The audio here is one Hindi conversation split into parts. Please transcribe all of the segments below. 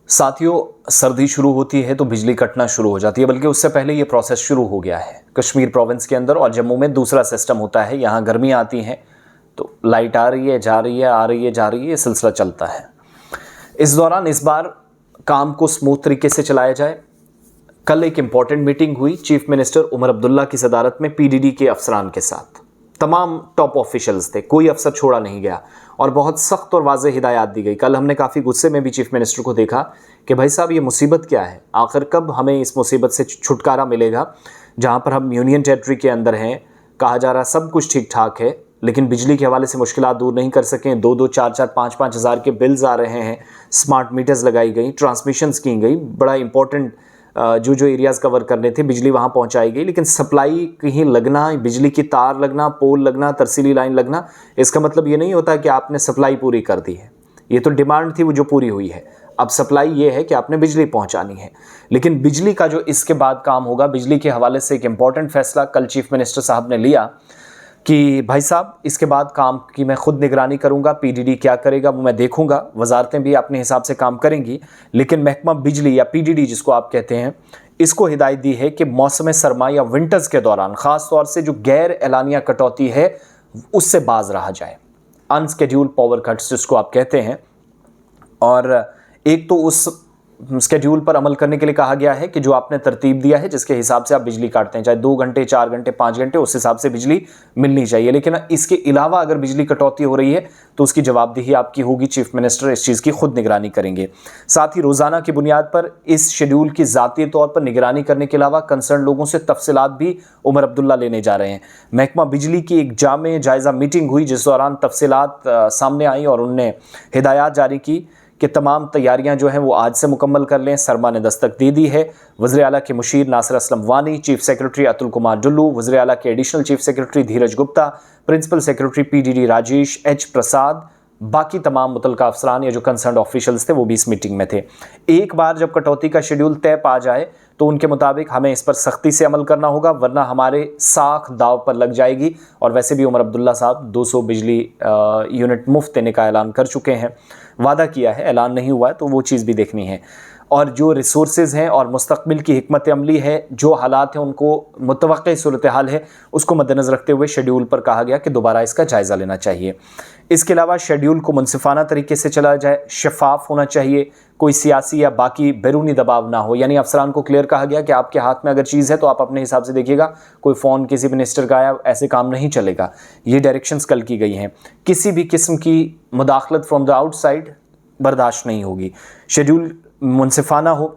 साथियों, सर्दी शुरू होती है तो बिजली कटना शुरू हो जाती है, बल्कि उससे पहले ये प्रोसेस शुरू हो गया है। कश्मीर प्रोविंस के अंदर और जम्मू में दूसरा सिस्टम होता है। यहाँ गर्मियाँ आती हैं तो लाइट आ रही है, जा रही है, आ रही है, जा रही है, ये सिलसिला चलता है। इस दौरान इस बार काम को स्मूथ तरीके से चलाया जाए। कल एक इम्पॉर्टेंट मीटिंग हुई चीफ मिनिस्टर उमर अब्दुल्ला की सदारत में पीडीडी के अफसरान के साथ। तमाम टॉप ऑफिशियल्स थे, कोई अफसर छोड़ा नहीं गया और बहुत सख्त और वाज़ेह हिदायत दी गई। कल हमने काफ़ी गुस्से में भी चीफ मिनिस्टर को देखा कि भाई साहब ये मुसीबत क्या है, आखिर कब हमें इस मुसीबत से छुटकारा मिलेगा, जहाँ पर हम यूनियन टेरिटरी के अंदर हैं, कहा जा रहा सब कुछ ठीक ठाक है, लेकिन बिजली के हवाले से मुश्किलात दूर नहीं कर सकें। 2-2, 4-4, 5-5 हज़ार के बिल्स आ रहे हैं, स्मार्ट मीटर्स लगाई गई, ट्रांसमिशंस की गई, बड़ा इंपॉर्टेंट जो एरियाज़ कवर करने थे बिजली वहाँ पहुँचाई गई, लेकिन सप्लाई कहीं लगना, बिजली की तार लगना, पोल लगना, तरसीली लाइन लगना, इसका मतलब ये नहीं होता कि आपने सप्लाई पूरी कर दी है। ये तो डिमांड थी वो जो पूरी हुई है। अब सप्लाई ये है कि आपने बिजली पहुँचानी है, लेकिन बिजली का जो इसके बाद काम होगा, बिजली के हवाले से एक इम्पॉर्टेंट फैसला कल चीफ मिनिस्टर साहब ने लिया कि भाई साहब इसके बाद काम की मैं खुद निगरानी करूंगा, पीडीडी क्या करेगा वो मैं देखूंगा, वजारतें भी अपने हिसाब से काम करेंगी, लेकिन महकमा बिजली या पीडीडी जिसको आप कहते हैं, इसको हिदायत दी है कि मौसम सरमा या विंटर्स के दौरान ख़ास तौर से जो गैर एलानिया कटौती है उससे बाज रहा जाए, अनस्केड्यूल्ड पावर कट्स जिसको आप कहते हैं। और एक तो उस स्केड्यूल पर अमल करने के लिए कहा गया है कि जो आपने तरतीब दिया है जिसके हिसाब से आप बिजली काटते हैं, चाहे 2 घंटे, 4 घंटे, 5 घंटे, उस हिसाब से बिजली मिलनी चाहिए। लेकिन इसके अलावा अगर बिजली कटौती हो रही है तो उसकी जवाबदेही आपकी होगी, चीफ मिनिस्टर इस चीज़ की खुद निगरानी करेंगे। साथ ही रोज़ाना की बुनियाद पर इस शेड्यूल की ज़ाती तौर पर निगरानी करने के अलावा कंसर्न लोगों से तफसीलात भी उमर अब्दुल्ला लेने जा रहे हैं। महकमा बिजली की एक जामे जायज़ा मीटिंग हुई जिस दौरान तफसीलात सामने आई और उनने हिदायत जारी की कि तमाम तैयारियां जो हैं वो आज से मुकम्मल कर लें। सरमा ने दस्तक दे दी है। वज़ीर आला के मुशीर नासिर असलम वानी, चीफ सेक्रेटरी अतुल कुमार डुल्लू, वज़ीर आला के additional chief secretary Dheeraj Gupta, principal secretary PDD Rajesh H Prasad, बाकी तमाम मुतलका अफसरान या जो कंसर्न ऑफिशियल्स थे वो भी इस मीटिंग में थे। एक बार जब कटौती का शेड्यूल तय पा जाए तो उनके मुताबिक हमें इस पर सख्ती से अमल करना होगा, वरना हमारे साख दाव पर लग जाएगी। और वैसे भी उमर अब्दुल्ला साहब 200 बिजली यूनिट मुफ्त देने का ऐलान कर चुके हैं, वादा किया है, ऐलान नहीं हुआ है, तो वो चीज़ भी देखनी है। और जो रिसोर्सेज हैं और मुस्तकबिल की हिकमत अमली है, जो हालात हैं उनको मुतवक्की सूरत हाल है, उसको मद्देनज़र रखते हुए शेड्यूल पर कहा गया कि दोबारा इसका जायज़ा लेना चाहिए। इसके अलावा शेड्यूल को मुनसिफाना तरीके से चलाया जाए, शफाफ होना चाहिए, कोई सियासी या बाकी बैरूनी दबाव ना हो। यानी अफसरान को क्लियर कहा गया कि आपके हाथ में अगर चीज़ है तो आप अपने हिसाब से देखिएगा, कोई फ़ोन किसी मिनिस्टर का आया, ऐसे काम नहीं चलेगा। ये डायरेक्शंस कल की गई हैं। किसी भी किस्म की मुदाखलत फ्रॉम द आउटसाइड बर्दाश्त नहीं होगी। शेड्यूल मुनसिफाना हो।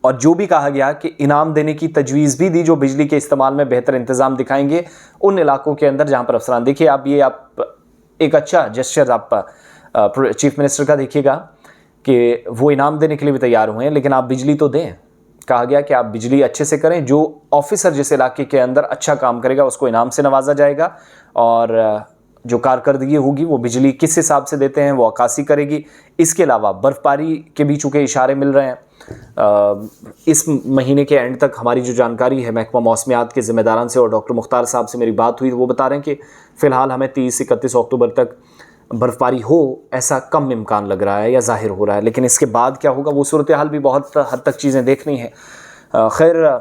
और जो भी कहा गया कि इनाम देने की तजवीज़ भी दी जो बिजली के इस्तेमाल में बेहतर इंतज़ाम दिखाएंगे उन इलाकों के अंदर जहाँ पर अफसरान, देखिए आप एक अच्छा जेस्चर आप चीफ मिनिस्टर का देखिएगा कि वो इनाम देने के लिए भी तैयार हुए हैं, लेकिन आप बिजली तो दें। कहा गया कि आप बिजली अच्छे से करें, जो ऑफिसर जिस इलाके के अंदर अच्छा काम करेगा उसको इनाम से नवाजा जाएगा, और जो कारकर्दगी होगी वो बिजली किस हिसाब से देते हैं वो अक्कासी करेगी। इसके अलावा बर्फ़बारी के भी चूँकि इशारे मिल रहे हैं, इस महीने के एंड तक हमारी जो जानकारी है महकमा मौसमियात के ज़िम्मेदारान से और डॉक्टर मुख्तार साहब से मेरी बात हुई, वो बता रहे हैं कि फ़िलहाल हमें 30-31 अक्टूबर तक बर्फ़बारी हो ऐसा कम इम्कान लग रहा है या ज़ाहिर हो रहा है, लेकिन इसके बाद क्या होगा वो सूरत हाल भी बहुत हद तक चीज़ें देखनी है। खैर,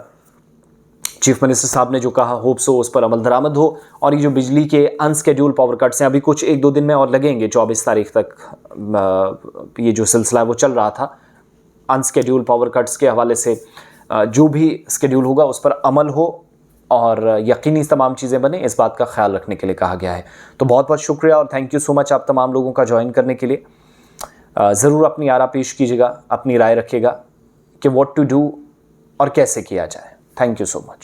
चीफ मिनिस्टर साहब ने जो कहा होप्स हो उस पर अमल दरामद हो। और ये जो बिजली के अनस्केड्यूल पावर कट्स हैं, अभी कुछ 1-2 दिन में और लगेंगे, 24 तारीख तक ये जो सिलसिला है वो चल रहा था। अनस्केड्यूल पावर कट्स के हवाले से जो भी स्केड्यूल होगा उस पर अमल हो और यकीनी तमाम चीज़ें बने, इस बात का ख्याल रखने के लिए कहा गया है। तो बहुत बहुत शुक्रिया और थैंक यू सो मच आप तमाम लोगों का ज्वाइन करने के लिए। ज़रूर अपनी आरा पेश कीजिएगा, अपनी राय रखिएगा कि व्हाट टू डू और कैसे किया जाए। Thank you so much.